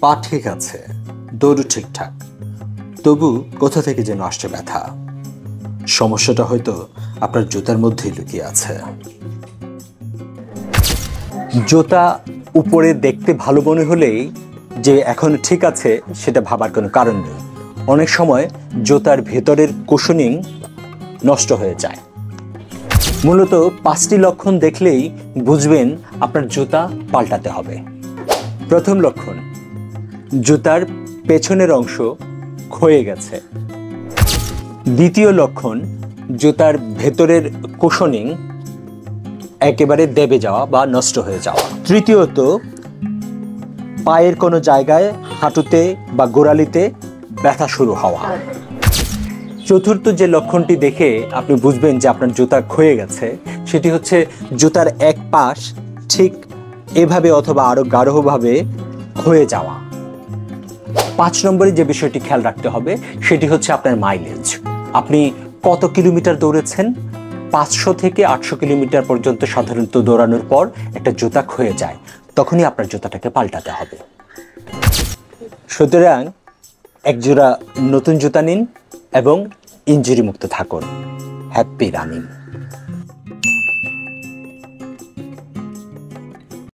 পা ঠিক আছে, দৌড় ঠিকঠাক, তবু কোথা থেকে যেন আসছে ব্যথা। সমস্যাটা হয়তো আপনার জুতার মধ্যেই লুকিয়ে আছে। জুতা উপরে দেখতে ভালো মনে হলেই যে এখন ঠিক আছে সেটা ভাবার কোনো কারণ নেই। অনেক সময় জুতার ভেতরের কুশনিং নষ্ট হয়ে যায়। মূলত 5টি লক্ষণ দেখলেই বুঝবেন আপনার জুতা পাল্টাতে হবে। প্রথম লক্ষণ, জুতার পেছনের অংশ ক্ষয়ে গেছে। দ্বিতীয় লক্ষণ, জুতার ভেতরের কুশনিং একেবারে দেবে যাওয়া বা নষ্ট হয়ে যাওয়া। তৃতীয়ত, পায়ের কোনো জায়গায় হাঁটুতে বা গোড়ালিতে ব্যথা শুরু হওয়া। চতুর্থ যে লক্ষণটি দেখে আপনি বুঝবেন যে আপনার জুতা ক্ষয়ে গেছে, সেটি হচ্ছে জুতার এক পাশ ঠিক এভাবে অথবা আরো গাঢ়ভাবে ক্ষয়ে যাওয়া। 5 নম্বরে যে বিষয়টি খেয়াল রাখতে হবে সেটি হচ্ছে আপনার মাইলেজ। আপনি কত কিলোমিটার দৌড়েছেন? 500 থেকে 800 কিলোমিটার পর্যন্ত সাধারণত দৌড়ানোর পর একটা জুতা ক্ষয়ে যায়, তখনই আপনার জুতাটাকে পাল্টাতে হবে। সুতরাং একজোড়া নতুন জুতা নিন এবং ইনজুরি মুক্ত থাকুন। Happy running.